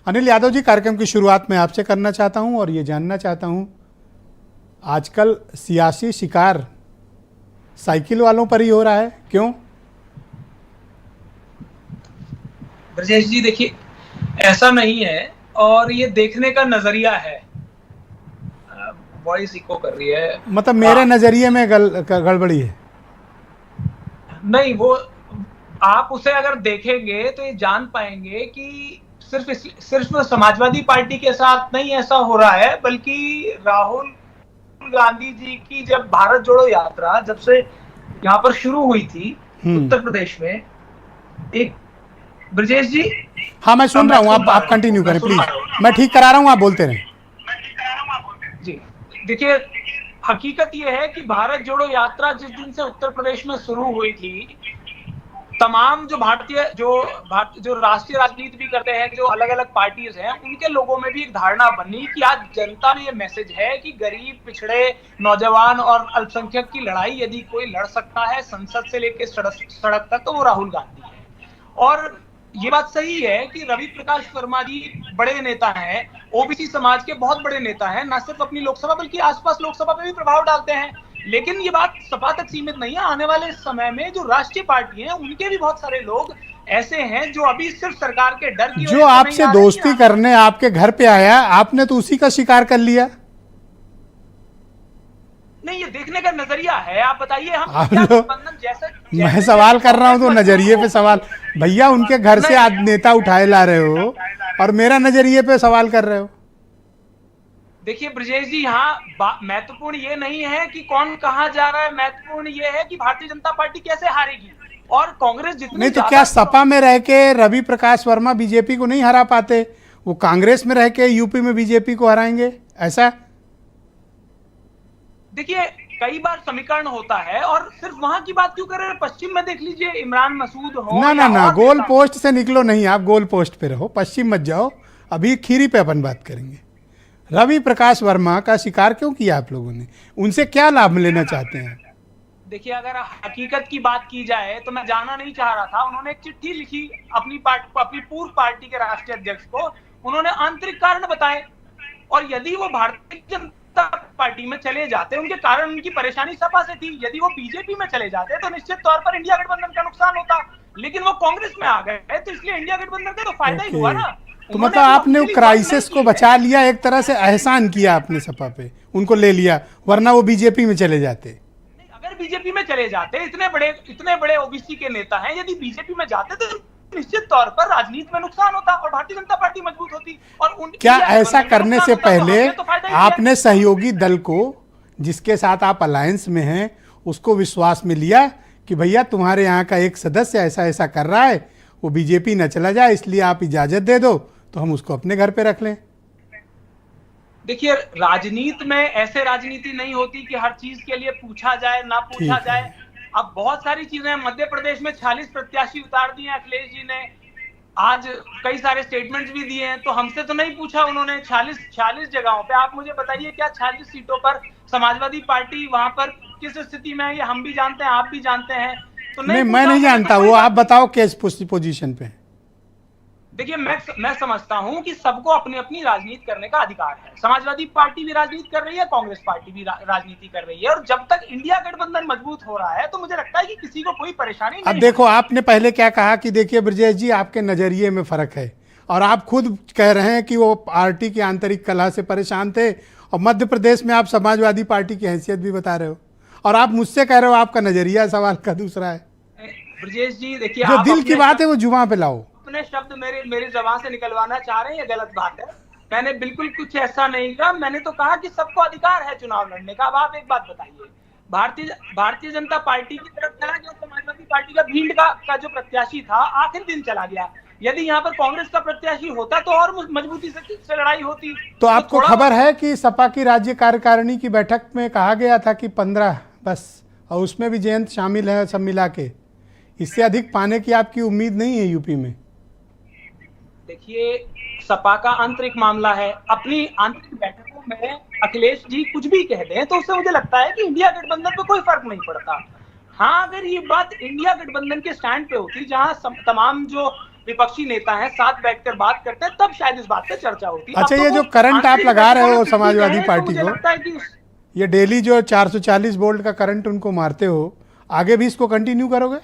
अनिल यादव जी, कार्यक्रम की शुरुआत मैं आपसे करना चाहता हूं और ये जानना चाहता हूं, आजकल सियासी शिकार साइकिल वालों पर ही हो रहा है, क्यों? ब्रजेश जी देखिए, ऐसा नहीं है और ये देखने का नजरिया है। वॉइस इको कर रही है। मतलब मेरे नजरिए में गड़बड़ी है। नहीं, वो आप उसे अगर देखेंगे तो ये जान पाएंगे कि सिर्फ समाजवादी पार्टी के साथ नहीं ऐसा हो रहा है, बल्कि राहुल गांधी जी की जब भारत जोड़ो यात्रा जब से यहाँ पर शुरू हुई थी उत्तर प्रदेश में, एक ब्रजेश जी, हाँ, मैं सुन रहा हूँ, आप कंटिन्यू करें प्लीज, मैं ठीक करा रहा हूँ, आप बोलते रहें। जी देखिए, हकीकत यह है कि भारत जोड़ो यात्रा जिस दिन से उत्तर प्रदेश में शुरू हुई थी, तमाम जो जो राष्ट्रीय राजनीति भी करते हैं, जो अलग अलग पार्टीज हैं, उनके लोगों में भी एक धारणा बनी कि आज जनता में ये मैसेज है कि गरीब, पिछड़े, नौजवान और अल्पसंख्यक की लड़ाई यदि कोई लड़ सकता है संसद से लेकर सड़क तक, तो वो राहुल गांधी है। और ये बात सही है कि रवि प्रकाश वर्मा जी बड़े नेता हैं, ओबीसी समाज के बहुत बड़े नेता हैं, न सिर्फ अपनी लोकसभा बल्कि आसपास लोकसभा पे भी प्रभाव डालते हैं। लेकिन ये बात सपा तक सीमित नहीं है। आने वाले समय में जो राष्ट्रीय पार्टी है, उनके भी बहुत सारे लोग ऐसे हैं जो अभी सिर्फ सरकार के डर की वजह जो से नहीं आपसे आ रहे दोस्ती करने आपके घर पे आया, आपने तो उसी का शिकार कर लिया। नहीं, ये देखने का नजरिया है। आप बताइए, हम आप क्या लोग, गठबंधन मैं सवाल कर रहा हूं तो नजरिए पे सवाल। भैया, उनके घर से आज नेता उठाए ला रहे हो और मेरा नजरिए पे सवाल कर रहे हो। देखिए ब्रजेश जी, यहाँ महत्वपूर्ण ये नहीं है कि कौन कहाँ जा रहा है, महत्वपूर्ण ये है कि भारतीय जनता पार्टी कैसे हारेगी। और कांग्रेस जितनी नहीं तो क्या सपा में रह के रवि प्रकाश वर्मा बीजेपी को नहीं हरा पाते? वो कांग्रेस में रह के यूपी में बीजेपी को हराएंगे, ऐसा? देखिए, कई बार समीकरण होता है, और सिर्फ वहां की बात क्यों कर रहे हैं, पश्चिम में देख लीजिए, इमरान मसूद हो ना ना ना, गोल पोस्ट से निकलो नहीं, आप गोल पोस्ट पे रहो, पश्चिम मत जाओ। अभी खीरी पे अपन बात करेंगे। रवि प्रकाश वर्मा का शिकार क्यों किया आप लोगों ने? उनसे क्या लाभ लेना चाहते हैं? देखिए, अगर हकीकत की बात की जाए तो मैं जाना नहीं चाह रहा था। उन्होंने एक चिट्ठी लिखी अपनी पूर्व पार्टी के राष्ट्रीय अध्यक्ष को, उन्होंने आंतरिक कारण बताए। और यदि वो भारतीय जनता पार्टी में चले जाते, उनके कारण उनकी परेशानी सपा से थी, यदि वो बीजेपी में चले जाते तो निश्चित तौर पर इंडिया गठबंधन का नुकसान होता। लेकिन वो कांग्रेस में आ गए, तो इसलिए इंडिया गठबंधन का तो फायदा ही हुआ ना। तो मतलब आपने क्राइसिस को बचा लिया, एक तरह से एहसान किया आपने सपा पे, उनको ले लिया, वरना वो बीजेपी में चले जाते। अगर बीजेपी में चले जाते, इतने बड़े ओबीसी के नेता हैं, यदि बीजेपी में जाते तो निश्चित तौर पर राजनीति में नुकसान होता और भारतीय जनता पार्टी मजबूत होती। और क्या ऐसा करने से पहले आपने सहयोगी दल को, जिसके साथ आप अलायंस में हैं, उसको विश्वास में लिया कि भैया तुम्हारे यहाँ का एक सदस्य ऐसा ऐसा कर रहा है, वो बीजेपी न चला जाए, इसलिए आप इजाजत दे दो तो हम उसको अपने घर पे रख लें? देखिए, राजनीति में ऐसे राजनीति नहीं होती कि हर चीज के लिए पूछा जाए ना पूछा जाए। अब बहुत सारी चीजें, मध्य प्रदेश में 46 प्रत्याशी उतार दिए अखिलेश जी ने, आज कई सारे स्टेटमेंट्स भी दिए हैं, तो हमसे तो नहीं पूछा उन्होंने। 46 जगहों पे आप मुझे बताइए, क्या 46 सीटों पर समाजवादी पार्टी वहां पर किस स्थिति में है, ये हम भी जानते हैं, आप भी जानते हैं। तो नहीं, मैं नहीं जानता, वो आप बताओ किस पोजीशन पे। देखिए, मैं समझता हूं कि सबको अपनी अपनी राजनीति करने का अधिकार है। समाजवादी पार्टी भी राजनीति कर रही है, कांग्रेस पार्टी भी राजनीति कर रही है, और जब तक इंडिया गठबंधन मजबूत हो रहा है तो मुझे लगता है कि किसी को कोई परेशानी नहीं। अब देखो, आपने पहले क्या कहा कि देखिए ब्रजेश जी, आपके नजरिए में फर्क है, और आप खुद कह रहे हैं कि वो पार्टी की आंतरिक कलह से परेशान थे, और मध्य प्रदेश में आप समाजवादी पार्टी की हैसियत भी बता रहे हो, और आप मुझसे कह रहे हो आपका नजरिया सवाल का दूसरा है। ब्रजेश जी देखिए, जो दिल की बात है वो जुबान पे लाओ। अपने शब्द मेरी जबान से निकलवाना चाह रहे हैं, ये गलत बात है। मैंने बिल्कुल कुछ ऐसा नहीं कहा। मैंने तो कहा कि सबको अधिकार है चुनाव लड़ने का। अब आप एक बात बताइए, भारतीय जनता पार्टी की तरफ चला गया, समाजवादी पार्टी का भीड़ का जो प्रत्याशी था आखिर दिन चला गया। यदि यहाँ पर कांग्रेस का प्रत्याशी होता तो और मजबूती से लड़ाई होती। तो आपको खबर है कि सपा की राज्य कार्यकारिणी की बैठक में कहा गया था कि 15 बस, और उसमें भी जयंत शामिल है, सब मिला के। इससे अधिक पाने की आपकी उम्मीद नहीं है यूपी में? देखिए, सपा का आंतरिक मामला है। अपनी आंतरिक बैठकों में अखिलेश जी कुछ भी कह दें तो उससे मुझे लगता है कि इंडिया गठबंधन पे कोई फर्क नहीं पड़ता। हाँ, अगर ये बात इंडिया गठबंधन के स्टैंड पे होती, जहां तमाम जो विपक्षी नेता हैं, साथ बैठकर बात करते हैं, तब शायद इस बात पे चर्चा होती है। अच्छा, अब ये तो जो वो करंट आप आंतरिक लगा रहे हो गठबंधन समाजवादी है, तो पार्टी मुझे को, लगता है कि ये डेली जो 440 वोल्ट का करंट उनको मारते हो, आगे भी इसको कंटिन्यू करोगे?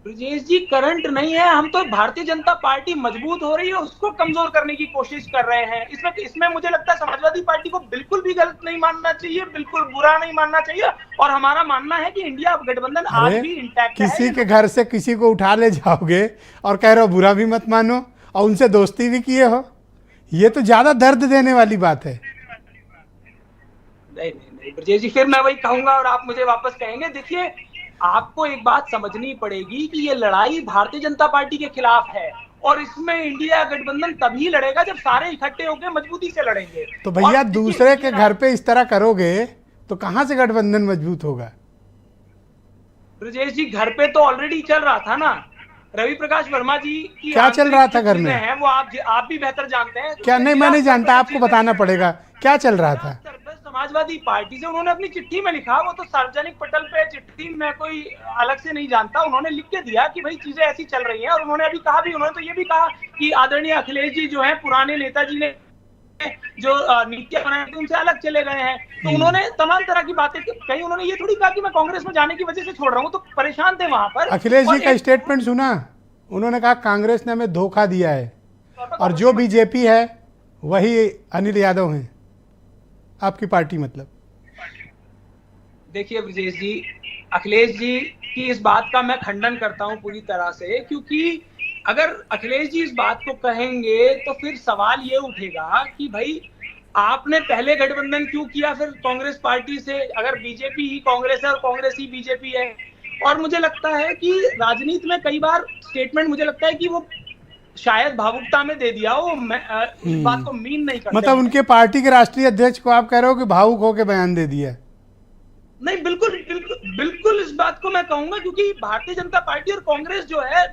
ब्रजेश जी, करंट नहीं है, हम तो भारतीय जनता पार्टी मजबूत हो रही है उसको कमजोर करने की कोशिश कर रहे हैं। इसमें मुझे लगता है समाजवादी पार्टी को बिल्कुल भी गलत नहीं मानना चाहिए, बिल्कुल बुरा नहीं मानना चाहिए। और हमारा मानना है कि इंडिया गठबंधन आज भी इंटैक्ट है। किसी के घर से किसी को उठा ले जाओगे और कह रहे हो बुरा भी मत मानो, और उनसे दोस्ती भी किए हो, ये तो ज्यादा दर्द देने वाली बात है। नहीं ब्रजेश जी, फिर मैं वही कहूंगा और आप मुझे वापस कहेंगे। देखिए, आपको एक बात समझनी पड़ेगी कि ये लड़ाई भारतीय जनता पार्टी के खिलाफ है, और इसमें इंडिया गठबंधन तभी लड़ेगा जब सारे इकट्ठे होकर मजबूती से लड़ेंगे। तो भैया दूसरे के घर पे इस तरह करोगे तो कहां से गठबंधन मजबूत होगा? ब्रजेश जी, घर पे तो ऑलरेडी चल रहा था ना। रवि प्रकाश वर्मा जी की क्या चल रहा था घर में है वो आप भी बेहतर जानते हैं। क्या? नहीं, मैं नहीं जानता, आपको बताना पड़ेगा क्या चल रहा था। समाजवादी पार्टी से उन्होंने अपनी चिट्ठी में लिखा, वो तो सार्वजनिक पटल पे चिट्ठी में कोई अलग से नहीं जानता, उन्होंने लिख के दिया कि भाई चीजें ऐसी चल रही हैं। और उन्होंने अभी कहा भी, उन्होंने तो ये भी कहा कि आदरणीय अखिलेश जी जो है पुराने नेताजी ने जो नीतियां बनाई थी उनसे अलग चले गए हैं। तो उन्होंने तमाम तरह की बातें कही। उन्होंने ये थोड़ी कहा कि मैं कांग्रेस में जाने की वजह से छोड़ रहा हूँ, तो परेशान थे वहां पर। अखिलेश जी का स्टेटमेंट सुना, उन्होंने कहा कांग्रेस ने हमें धोखा दिया है और जो बीजेपी है वही अनिल यादव हैं, आपकी पार्टी मतलब। देखिए ब्रजेश जी, अखिलेश जी की इस बात का मैं खंडन करता हूं पूरी तरह से, क्योंकि अगर अखिलेश जी इस बात को कहेंगे तो फिर सवाल ये उठेगा कि भाई आपने पहले गठबंधन क्यों किया फिर कांग्रेस पार्टी से, अगर बीजेपी ही कांग्रेस है और कांग्रेस ही बीजेपी है। और मुझे लगता है कि राजनीति में कई बार स्टेटमेंट मुझे लगता है कि वो शायद भावुकता में दे दिया हो, इस बात को मीन नहीं करते। मतलब उनके पार्टी के राष्ट्रीय अध्यक्ष को आप कह रहे हो कि भावुक होकर बयान दे दिया? नहीं, बिल्कुल बिल्कुल बिल्कुल इस बात को मैं कहूंगा, क्योंकि भारतीय जनता पार्टी और कांग्रेस जो है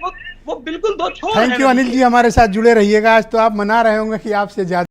वो बिल्कुल दो छोर हैं। थैंक यू अनिल जी, हमारे साथ जुड़े रहिएगा। आज तो आप मना रहे होंगे कि आपसे ज्यादा